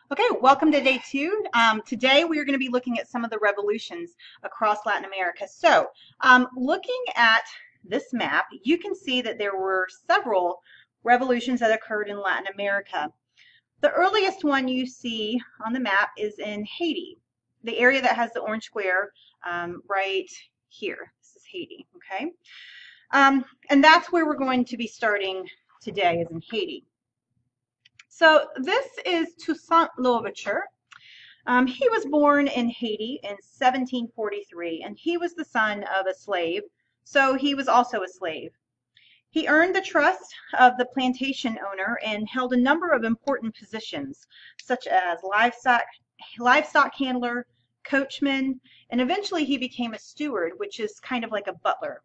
Okay, welcome to day two. Today we are going to be looking at some of the revolutions across Latin America. So, looking at this map, you can see that there were several revolutions that occurred in Latin America. The earliest one you see on the map is in Haiti, the area that has the orange square right here. This is Haiti, okay? And that's where we're going to be starting today, is in Haiti. So this is Toussaint Louverture. He was born in Haiti in 1743, and he was the son of a slave, so he was also a slave. He earned the trust of the plantation owner and held a number of important positions, such as livestock handler, coachman, and eventually he became a steward, which is kind of like a butler.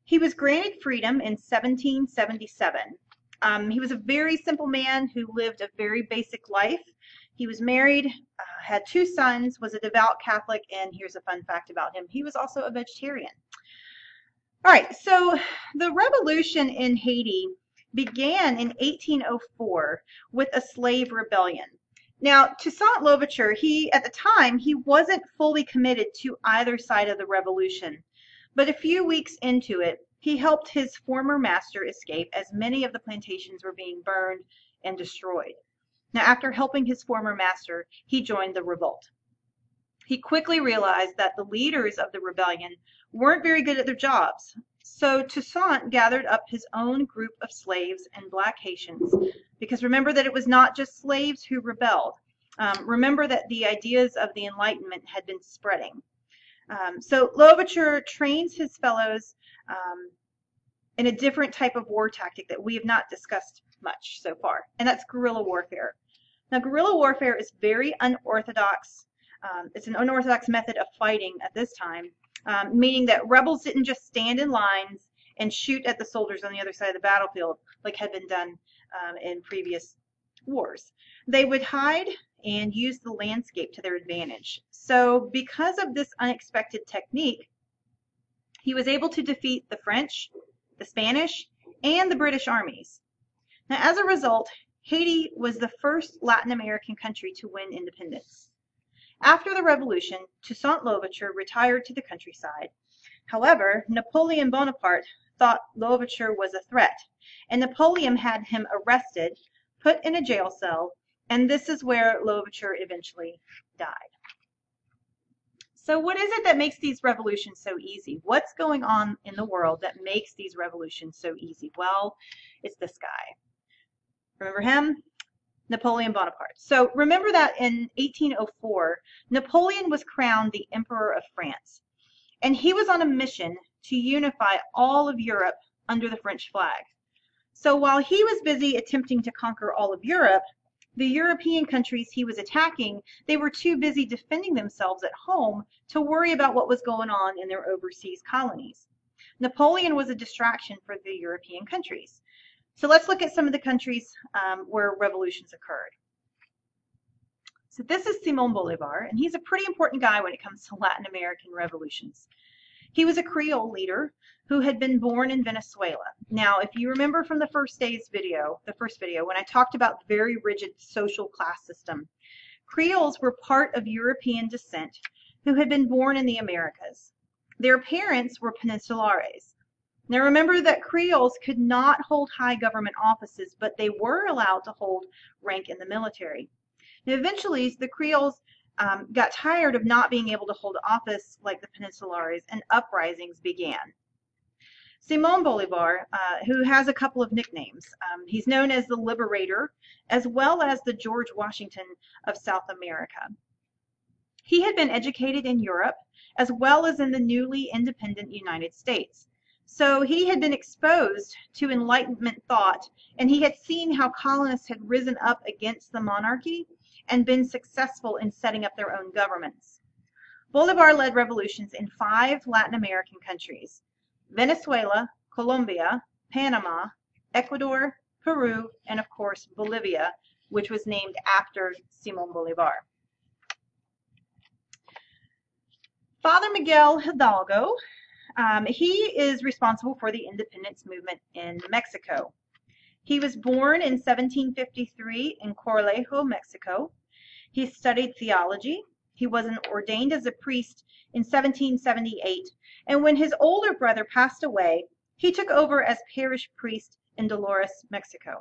He was granted freedom in 1777. He was a very simple man who lived a very basic life. He was married, had two sons, was a devout Catholic, and here's a fun fact about him. He was also a vegetarian. All right, so the revolution in Haiti began in 1804 with a slave rebellion. Now, Toussaint Louverture, at the time, he wasn't fully committed to either side of the revolution. But a few weeks into it, he helped his former master escape as many of the plantations were being burned and destroyed. Now, after helping his former master, he joined the revolt. He quickly realized that the leaders of the rebellion weren't very good at their jobs. So Toussaint gathered up his own group of slaves and black Haitians, because remember that it was not just slaves who rebelled. Remember that the ideas of the Enlightenment had been spreading. So Louverture trains his fellows in a different type of war tactic that we have not discussed much so far, and that's guerrilla warfare. Now, guerrilla warfare is very unorthodox. It's an unorthodox method of fighting at this time, meaning that rebels didn't just stand in lines and shoot at the soldiers on the other side of the battlefield like had been done in previous wars. They would hide and use the landscape to their advantage. So because of this unexpected technique, he was able to defeat the French, the Spanish, and the British armies. Now, as a result, Haiti was the first Latin American country to win independence. After the revolution, Toussaint Louverture retired to the countryside. However, Napoleon Bonaparte thought Louverture was a threat, and Napoleon had him arrested, put in a jail cell, and this is where Louverture eventually died. So what is it that makes these revolutions so easy? What's going on in the world that makes these revolutions so easy? Well, it's this guy. Remember him? Napoleon Bonaparte. So remember that in 1804, Napoleon was crowned the Emperor of France, and he was on a mission to unify all of Europe under the French flag. So while he was busy attempting to conquer all of Europe, the European countries he was attacking, they were too busy defending themselves at home to worry about what was going on in their overseas colonies. Napoleon was a distraction for the European countries. So let's look at some of the countries where revolutions occurred. So this is Simón Bolívar, and he's a pretty important guy when it comes to Latin American revolutions. He was a Creole leader who had been born in Venezuela. Now, if you remember from the first video, when I talked about the very rigid social class system, Creoles were part of European descent who had been born in the Americas. Their parents were Peninsulares. Now remember that Creoles could not hold high government offices, but they were allowed to hold rank in the military. Now eventually, the Creoles got tired of not being able to hold office like the Peninsulares, and uprisings began. Simón Bolívar, who has a couple of nicknames, he's known as the Liberator, as well as the George Washington of South America. He had been educated in Europe, as well as in the newly independent United States. So he had been exposed to Enlightenment thought, and he had seen how colonists had risen up against the monarchy and been successful in setting up their own governments. Bolívar led revolutions in 5 Latin American countries: Venezuela, Colombia, Panama, Ecuador, Peru, and of course Bolivia, which was named after Simón Bolívar. Father Miguel Hidalgo, he is responsible for the independence movement in Mexico. He was born in 1753 in Corralejo, Mexico, He studied theology. He was ordained as a priest in 1778, and when his older brother passed away, he took over as parish priest in Dolores, Mexico.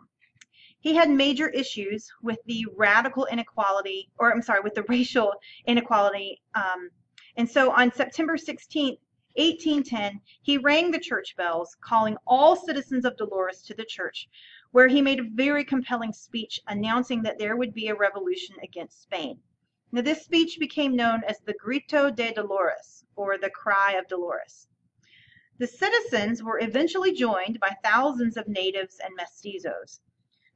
He had major issues with the radical inequality, or I'm sorry, with the racial inequality. And so on September 16th, 1810, he rang the church bells, calling all citizens of Dolores to the church, where he made a very compelling speech announcing that there would be a revolution against Spain. Now, this speech became known as the Grito de Dolores, or the Cry of Dolores. The citizens were eventually joined by thousands of natives and mestizos.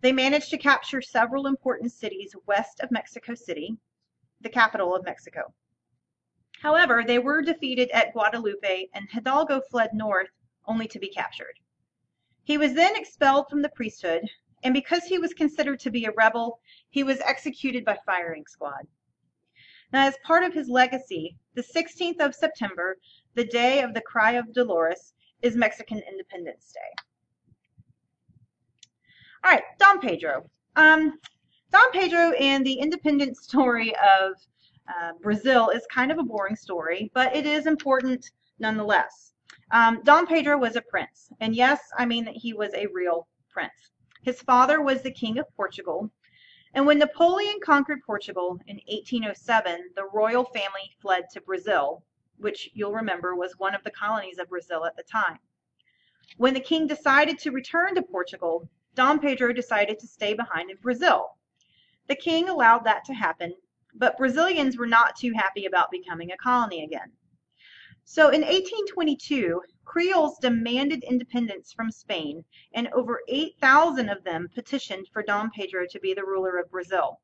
They managed to capture several important cities west of Mexico City, the capital of Mexico. However, they were defeated at Guadalupe, and Hidalgo fled north only to be captured. He was then expelled from the priesthood, and because he was considered to be a rebel, he was executed by firing squad. Now, as part of his legacy, the 16th of September, the day of the Cry of Dolores, is Mexican Independence Day. All right, Dom Pedro. Dom Pedro and the independence story of Brazil is kind of a boring story, but it is important nonetheless. Dom Pedro was a prince, and yes, I mean that he was a real prince. His father was the King of Portugal, and when Napoleon conquered Portugal in 1807, the royal family fled to Brazil, which you'll remember was one of the colonies of Brazil at the time. When the king decided to return to Portugal, Dom Pedro decided to stay behind in Brazil. The king allowed that to happen, but Brazilians were not too happy about becoming a colony again. So in 1822, Creoles demanded independence from Spain, and over 8,000 of them petitioned for Dom Pedro to be the ruler of Brazil.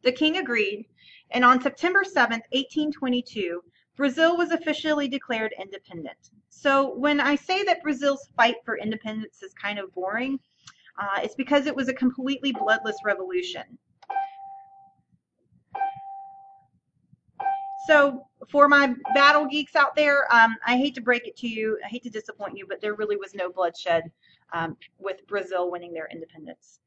The king agreed, and on September 7, 1822, Brazil was officially declared independent. So when I say that Brazil's fight for independence is kind of boring, it's because it was a completely bloodless revolution. So for my battle geeks out there, I hate to break it to you, I hate to disappoint you, but there really was no bloodshed with Brazil winning their independence.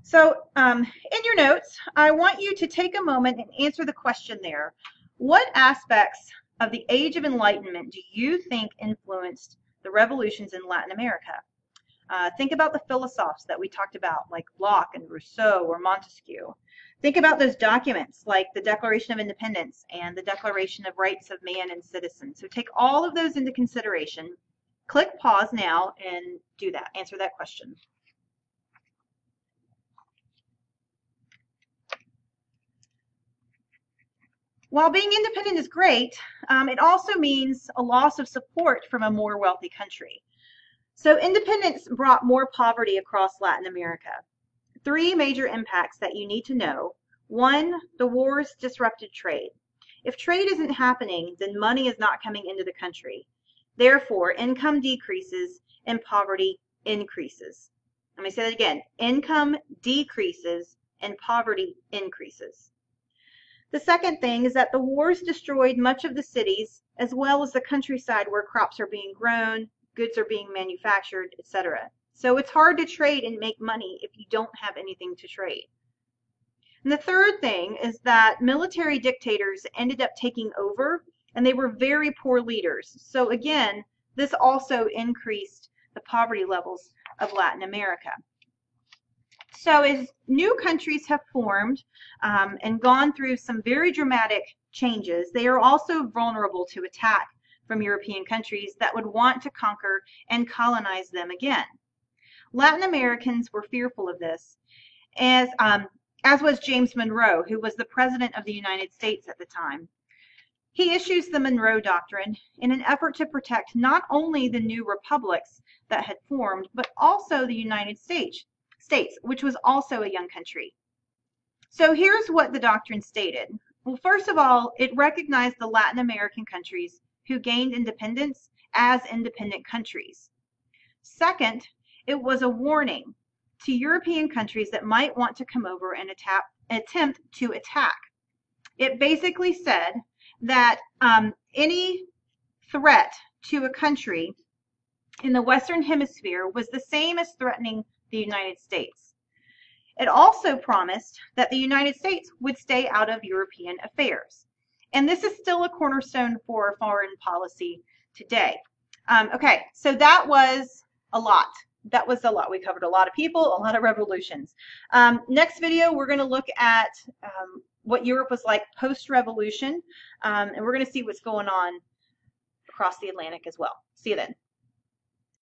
So in your notes, I want you to take a moment and answer the question there. What aspects of the Age of Enlightenment do you think influenced the revolutions in Latin America? Think about the philosophers that we talked about, like Locke and Rousseau or Montesquieu. Think about those documents like the Declaration of Independence and the Declaration of Rights of Man and Citizen. So take all of those into consideration. Click pause now and do that. Answer that question. While being independent is great, it also means a loss of support from a more wealthy country. So independence brought more poverty across Latin America. 3 major impacts that you need to know. 1, the wars disrupted trade. If trade isn't happening, then money is not coming into the country. Therefore, income decreases and poverty increases. Let me say that again. Income decreases and poverty increases. The second thing is that the wars destroyed much of the cities as well as the countryside where crops are being grown, goods are being manufactured, etc. So it's hard to trade and make money if you don't have anything to trade. And the third thing is that military dictators ended up taking over, and they were very poor leaders. So again, this also increased the poverty levels of Latin America. So as new countries have formed and gone through some very dramatic changes, they are also vulnerable to attack from European countries that would want to conquer and colonize them again. Latin Americans were fearful of this, as was James Monroe, who was the President of the United States at the time. He issues the Monroe Doctrine in an effort to protect not only the new republics that had formed, but also the United States, which was also a young country. So here's what the doctrine stated. Well, first of all, it recognized the Latin American countries who gained independence as independent countries. Second, it was a warning to European countries that might want to come over and attempt to attack. It basically said that any threat to a country in the Western Hemisphere was the same as threatening the United States. It also promised that the United States would stay out of European affairs. And this is still a cornerstone for foreign policy today. Okay, so that was a lot. That was a lot. We covered a lot of people, a lot of revolutions. Next video, we're going to look at what Europe was like post-revolution, and we're going to see what's going on across the Atlantic as well. See you then.